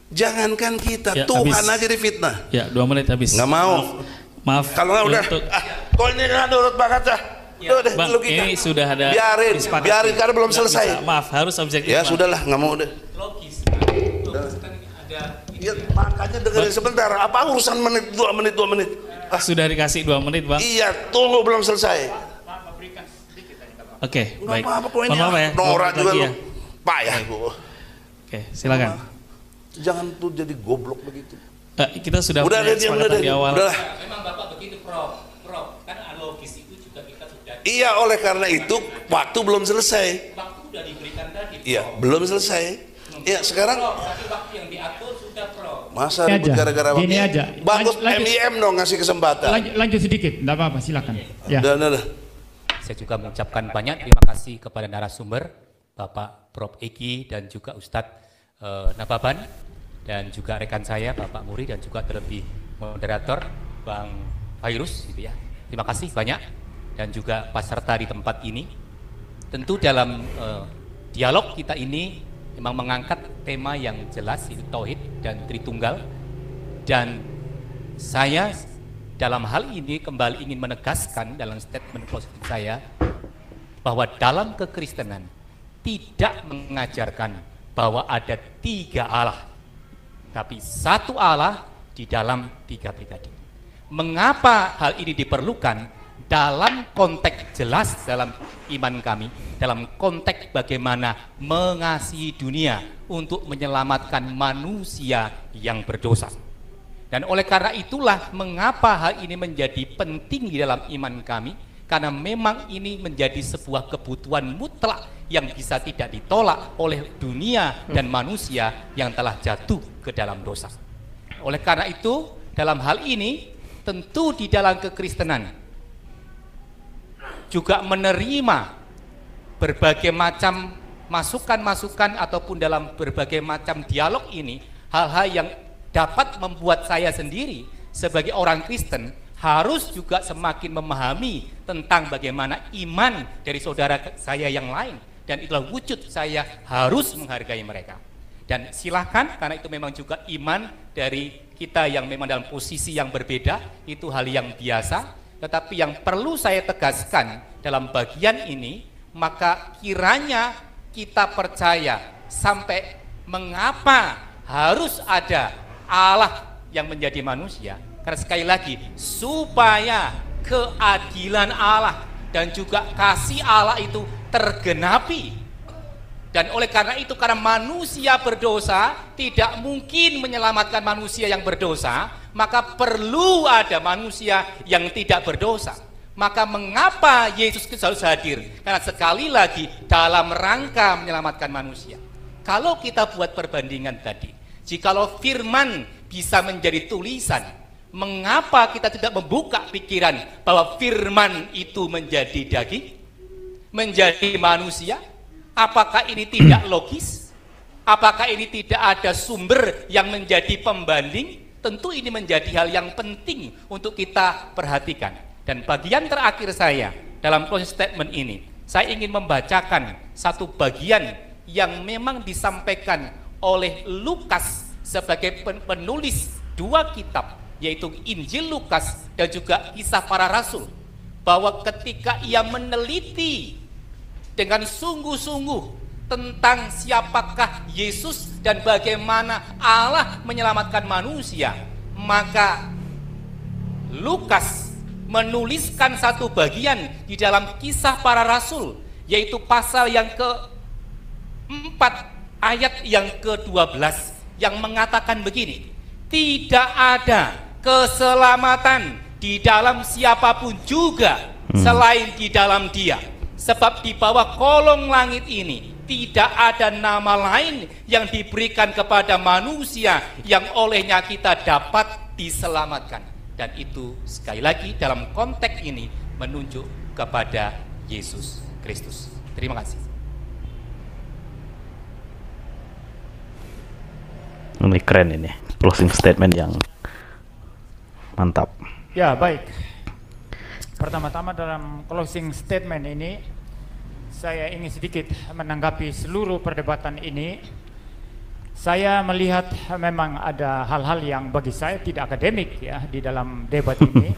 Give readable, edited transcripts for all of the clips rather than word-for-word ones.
Jangankan kita, Ya, Tuhan habis. aja difitnah. Ya, 2 menit habis. Nggak mau. Maaf. Kalau nggak udah, untuk- kok ini nggak nurut banget dah. Ya, Udah, Bang, lu kita. ini sudah ada disepakati. biarin karena belum Nggak selesai. bisa. Maaf, harus objektif. Ya Bang. sudahlah, nggak mau deh. Logis. Logis kan ada Ya, makanya dengerin sebentar. Apa urusan menit 2 menit 2 menit? sudah dikasih 2 menit, Bang. Iya, tunggu belum selesai. Oke, Nggak baik. apa-apa kok ini. Mohon maaf ya. Norak juga lagi lu. ya. Payah gua. Oke, silakan. Jangan tuh jadi goblok begitu. Kita sudah Udah punya deh, diam kesepakatan udah di deh. awal. Udahlah. Memang Bapak begitu, Prof. Kan logis itu juga kita sudah Iya, oleh karena itu waktu belum selesai. waktu sudah diberikan tadi. Iya, belum selesai. Iya, sekarang Prof, tapi waktu yang diatur sudah, Prof. masa Gini ribut aja, gara-gara gini waktu. aja. Bagus Lanjut. MIM dong ngasih kesempatan. Lanjut sedikit, enggak apa-apa, silakan. Ya. Udah. Saya juga mengucapkan banyak terima kasih kepada narasumber Bapak Prof. Eki dan juga Ustadz Nababan dan juga rekan saya Bapak Muri dan juga terlebih moderator Bang Virus gitu ya. Terima kasih banyak dan juga peserta di tempat ini. Tentu dalam dialog kita ini memang mengangkat tema yang jelas itu tauhid dan Tritunggal, dan saya dalam hal ini kembali ingin menegaskan dalam statement positif saya bahwa dalam kekristenan tidak mengajarkan bahwa ada 3 Allah, tapi 1 Allah di dalam 3 pribadi. Mengapa hal ini diperlukan? Dalam konteks jelas dalam iman kami, dalam konteks bagaimana mengasihi dunia untuk menyelamatkan manusia yang berdosa. Dan oleh karena itulah mengapa hal ini menjadi penting di dalam iman kami, karena memang ini menjadi sebuah kebutuhan mutlak yang bisa tidak ditolak oleh dunia dan manusia yang telah jatuh ke dalam dosa. Oleh karena itu, dalam hal ini tentu di dalam kekristenan juga menerima berbagai macam masukan-masukan ataupun dalam berbagai macam dialog ini, hal-hal yang dapat membuat saya sendiri sebagai orang Kristen harus juga semakin memahami tentang bagaimana iman dari saudara saya yang lain, dan itulah wujud saya harus menghargai mereka. Dan silahkan, karena itu memang juga iman dari kita yang memang dalam posisi yang berbeda, itu hal yang biasa. Tetapi yang perlu saya tegaskan dalam bagian ini, maka kiranya kita percaya sampai mengapa harus ada Allah yang menjadi manusia. Karena sekali lagi, supaya keadilan Allah dan juga kasih Allah itu tergenapi. Dan oleh karena itu, karena manusia berdosa tidak mungkin menyelamatkan manusia yang berdosa, maka perlu ada manusia yang tidak berdosa. Maka mengapa Yesus Kristus harus hadir? Karena sekali lagi dalam rangka menyelamatkan manusia. Kalau kita buat perbandingan tadi, jikalau firman bisa menjadi tulisan, mengapa kita tidak membuka pikiran bahwa firman itu menjadi daging, menjadi manusia? Apakah ini tidak logis? Apakah ini tidak ada sumber yang menjadi pembanding? Tentu ini menjadi hal yang penting untuk kita perhatikan. Dan bagian terakhir saya dalam closing statement ini, saya ingin membacakan satu bagian yang memang disampaikan oleh Lukas sebagai penulis 2 kitab, yaitu Injil Lukas dan juga Kisah Para Rasul, bahwa ketika ia meneliti dengan sungguh-sungguh tentang siapakah Yesus dan bagaimana Allah menyelamatkan manusia, maka Lukas menuliskan satu bagian di dalam Kisah Para Rasul, yaitu pasal yang ke-4 ayat yang ke-12 yang mengatakan begini: tidak ada keselamatan di dalam siapapun juga selain di dalam Dia. Sebab di bawah kolong langit ini tidak ada nama lain yang diberikan kepada manusia yang olehnya kita dapat diselamatkan. Dan itu sekali lagi dalam konteks ini menunjuk kepada Yesus Kristus. Terima kasih. Ini keren ini, closing statement yang mantap. Ya, baik. Pertama-tama dalam closing statement ini, saya ingin sedikit menanggapi seluruh perdebatan ini. Saya melihat memang ada hal-hal yang bagi saya tidak akademik ya di dalam debat ini.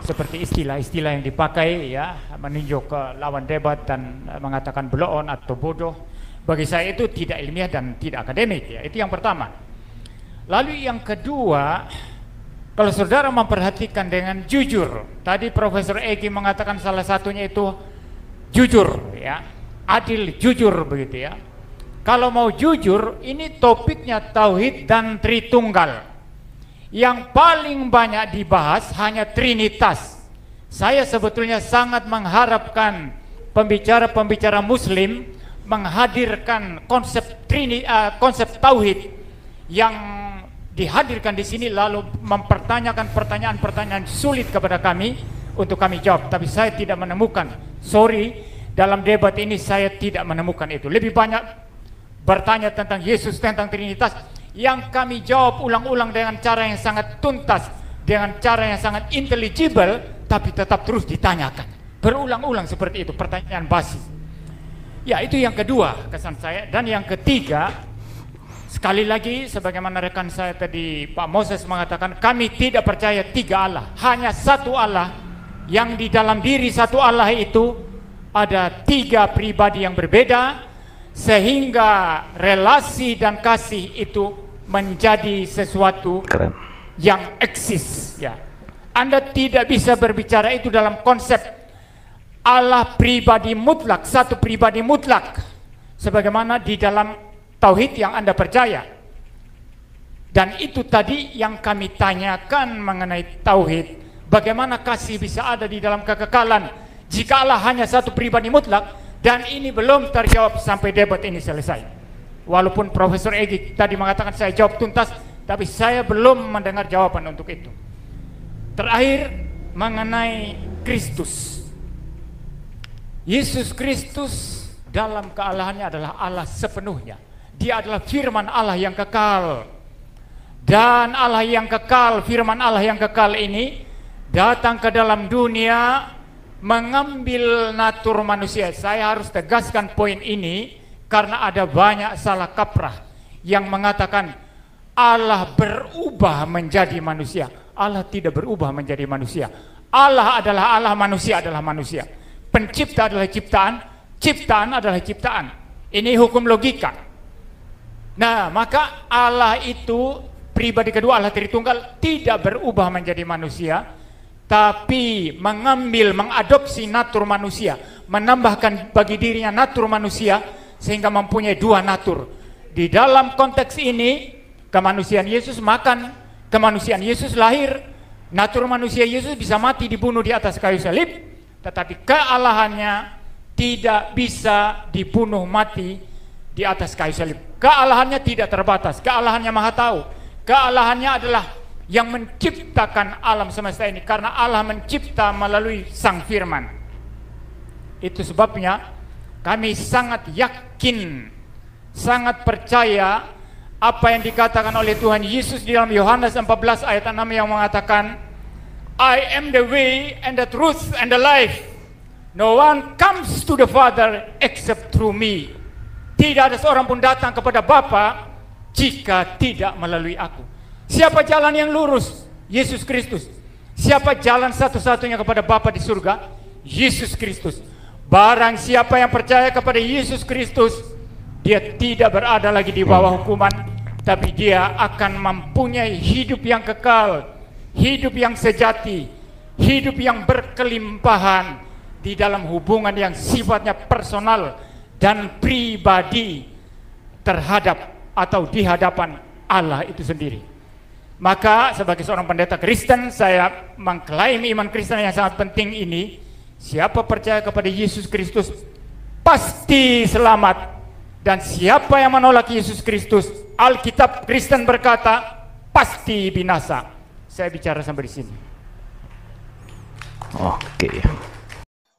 Seperti istilah-istilah yang dipakai ya, menunjuk ke lawan debat dan mengatakan blow on atau bodoh. Bagi saya itu tidak ilmiah dan tidak akademik ya. Itu yang pertama. Lalu yang kedua, kalau saudara memperhatikan dengan jujur, tadi Profesor Egi mengatakan salah satunya itu jujur ya, adil jujur begitu ya. Kalau mau jujur, ini topiknya tauhid dan Tritunggal. Yang paling banyak dibahas hanya Trinitas. Saya sebetulnya sangat mengharapkan pembicara-pembicara Muslim menghadirkan konsep konsep tauhid yang dihadirkan di sini, lalu mempertanyakan pertanyaan-pertanyaan sulit kepada kami untuk kami jawab. Tapi saya tidak menemukan. Sorry, dalam debat ini saya tidak menemukan itu. Lebih banyak bertanya tentang Yesus, tentang Trinitas, yang kami jawab ulang-ulang dengan cara yang sangat tuntas, dengan cara yang sangat intelligible, tapi tetap terus ditanyakan berulang-ulang seperti itu, pertanyaan basis. Ya, itu yang kedua kesan saya. Dan yang ketiga, sekali lagi sebagaimana rekan saya tadi Pak Moses mengatakan, kami tidak percaya tiga Allah, hanya satu Allah, yang di dalam diri satu Allah itu ada tiga pribadi yang berbeda, sehingga relasi dan kasih itu menjadi sesuatu yang eksis ya. Anda tidak bisa berbicara itu dalam konsep Allah pribadi mutlak, satu pribadi mutlak sebagaimana di dalam tauhid yang Anda percaya. Dan itu tadi yang kami tanyakan mengenai tauhid, bagaimana kasih bisa ada di dalam kekekalan jika Allah hanya satu pribadi mutlak, dan ini belum terjawab sampai debat ini selesai. Walaupun Profesor Egi tadi mengatakan saya jawab tuntas, tapi saya belum mendengar jawaban untuk itu. Terakhir, mengenai Kristus. Yesus Kristus dalam kealahannya adalah Allah sepenuhnya. Dia adalah firman Allah yang kekal. Dan Allah yang kekal, firman Allah yang kekal ini datang ke dalam dunia mengambil natur manusia. Saya harus tegaskan poin ini karena ada banyak salah kaprah yang mengatakan Allah berubah menjadi manusia. Allah tidak berubah menjadi manusia. Allah adalah Allah, manusia adalah manusia. Pencipta adalah ciptaan, ciptaan adalah ciptaan. Ini hukum logika. Nah, maka Allah itu pribadi kedua, Allah Tritunggal, tidak berubah menjadi manusia, tapi mengambil, mengadopsi natur manusia, menambahkan bagi dirinya natur manusia, sehingga mempunyai dua natur. Di dalam konteks ini, kemanusiaan Yesus makan, kemanusiaan Yesus lahir, natur manusia Yesus bisa mati dibunuh di atas kayu salib, tetapi kealahannya tidak bisa dibunuh mati di atas kayu salib. Kealahannya tidak terbatas, kealahannya maha tahu. Kealahannya adalah yang menciptakan alam semesta ini, karena Allah mencipta melalui Sang Firman. Itu sebabnya kami sangat yakin, sangat percaya apa yang dikatakan oleh Tuhan Yesus di dalam Yohanes 14 ayat 6 yang mengatakan, I am the way and the truth and the life. No one comes to the Father except through me. Tidak ada seorang pun datang kepada Bapa jika tidak melalui aku. Siapa jalan yang lurus? Yesus Kristus. Siapa jalan satu-satunya kepada Bapa di surga? Yesus Kristus. Barang siapa yang percaya kepada Yesus Kristus, dia tidak berada lagi di bawah hukuman, tapi dia akan mempunyai hidup yang kekal, hidup yang sejati, hidup yang berkelimpahan di dalam hubungan yang sifatnya personal dan pribadi terhadap atau di hadapan Allah itu sendiri. Maka sebagai seorang pendeta Kristen, saya mengklaim iman Kristen yang sangat penting ini. Siapa percaya kepada Yesus Kristus pasti selamat, dan siapa yang menolak Yesus Kristus, Alkitab Kristen berkata pasti binasa. Saya bicara sampai di sini. Oke.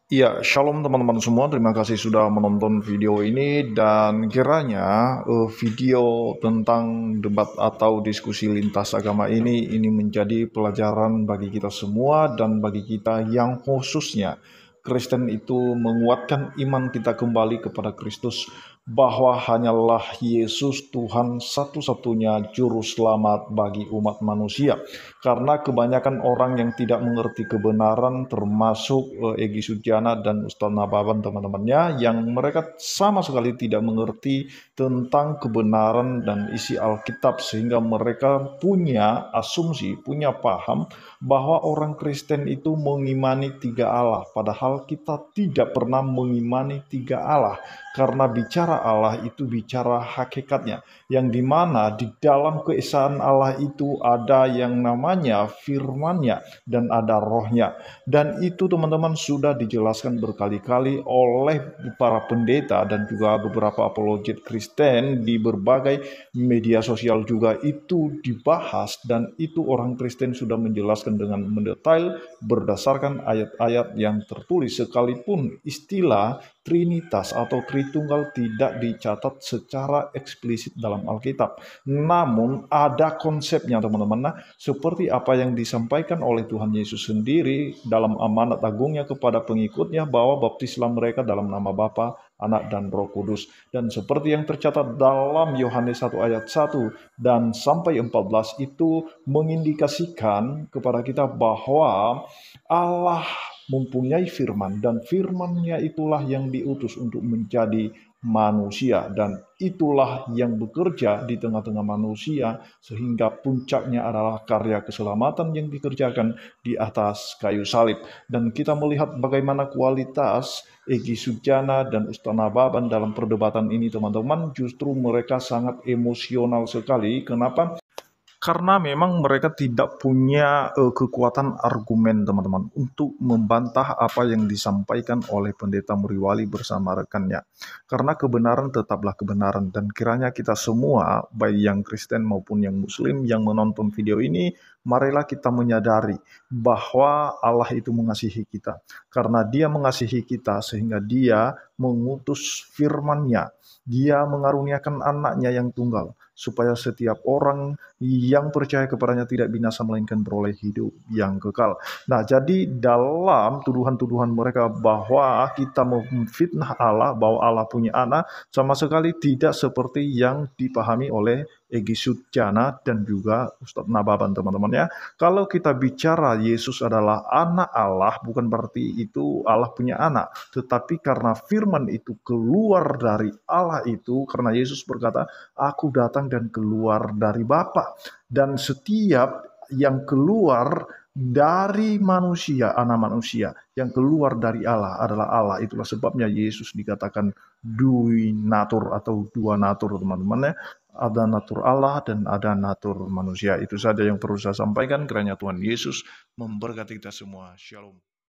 Ya, shalom teman-teman semua, terima kasih sudah menonton video ini, dan kiranya video tentang debat atau diskusi lintas agama ini menjadi pelajaran bagi kita semua, dan bagi kita yang khususnya Kristen itu menguatkan iman kita kembali kepada Kristus, bahwa hanyalah Yesus Tuhan satu-satunya juru selamat bagi umat manusia. Karena kebanyakan orang yang tidak mengerti kebenaran, termasuk Egy Sujana dan Ustaz Nababan teman-temannya, yang mereka sama sekali tidak mengerti tentang kebenaran dan isi Alkitab, sehingga mereka punya asumsi, punya paham bahwa orang Kristen itu mengimani tiga Allah, padahal kita tidak pernah mengimani tiga Allah. Karena bicara Allah itu bicara hakikatnya, yang dimana di dalam keesaan Allah itu ada yang namanya firman-Nya dan ada rohnya. Dan itu teman-teman sudah dijelaskan berkali-kali oleh para pendeta dan juga beberapa apologet Kristen di berbagai media sosial juga itu dibahas, dan itu orang Kristen sudah menjelaskan dengan mendetail berdasarkan ayat-ayat yang tertulis, sekalipun istilah Trinitas atau Tritunggal tidak dicatat secara eksplisit dalam Alkitab. Namun ada konsepnya teman-teman. Nah, seperti apa yang disampaikan oleh Tuhan Yesus sendiri dalam amanat agungnya kepada pengikutnya, bahwa baptislah mereka dalam nama Bapa, Anak, dan Roh Kudus. Dan seperti yang tercatat dalam Yohanes 1 ayat 1 dan sampai 14 itu mengindikasikan kepada kita bahwa Allah mempunyai firman, dan firman-Nya itulah yang diutus untuk menjadi manusia, dan itulah yang bekerja di tengah-tengah manusia, sehingga puncaknya adalah karya keselamatan yang dikerjakan di atas kayu salib. Dan kita melihat bagaimana kualitas Egy Sujana dan Ustaz Nababan dalam perdebatan ini teman-teman, justru mereka sangat emosional sekali. Kenapa? Karena memang mereka tidak punya kekuatan argumen teman-teman untuk membantah apa yang disampaikan oleh pendeta Muriwali bersama rekannya. Karena kebenaran tetaplah kebenaran, dan kiranya kita semua, baik yang Kristen maupun yang Muslim yang menonton video ini, marilah kita menyadari bahwa Allah itu mengasihi kita. Karena Dia mengasihi kita sehingga Dia mengutus firman-Nya. Dia mengaruniakan anaknya yang tunggal, supaya setiap orang yang percaya kepadanya tidak binasa, melainkan beroleh hidup yang kekal. Nah, jadi dalam tuduhan-tuduhan mereka bahwa kita memfitnah Allah, bahwa Allah punya anak, sama sekali tidak seperti yang dipahami oleh Egy Sujana dan juga Ustaz Nababan teman-teman ya. Kalau kita bicara Yesus adalah anak Allah, bukan berarti itu Allah punya anak, tetapi karena firman itu keluar dari Allah itu, karena Yesus berkata, aku datang dan keluar dari Bapa, dan setiap yang keluar dari manusia, anak manusia, yang keluar dari Allah adalah Allah. Itulah sebabnya Yesus dikatakan dui natur atau dua natur teman-teman ya. Ada natur Allah dan ada natur manusia. Itu saja yang perlu saya sampaikan. Kiranya Tuhan Yesus memberkati kita semua. Shalom.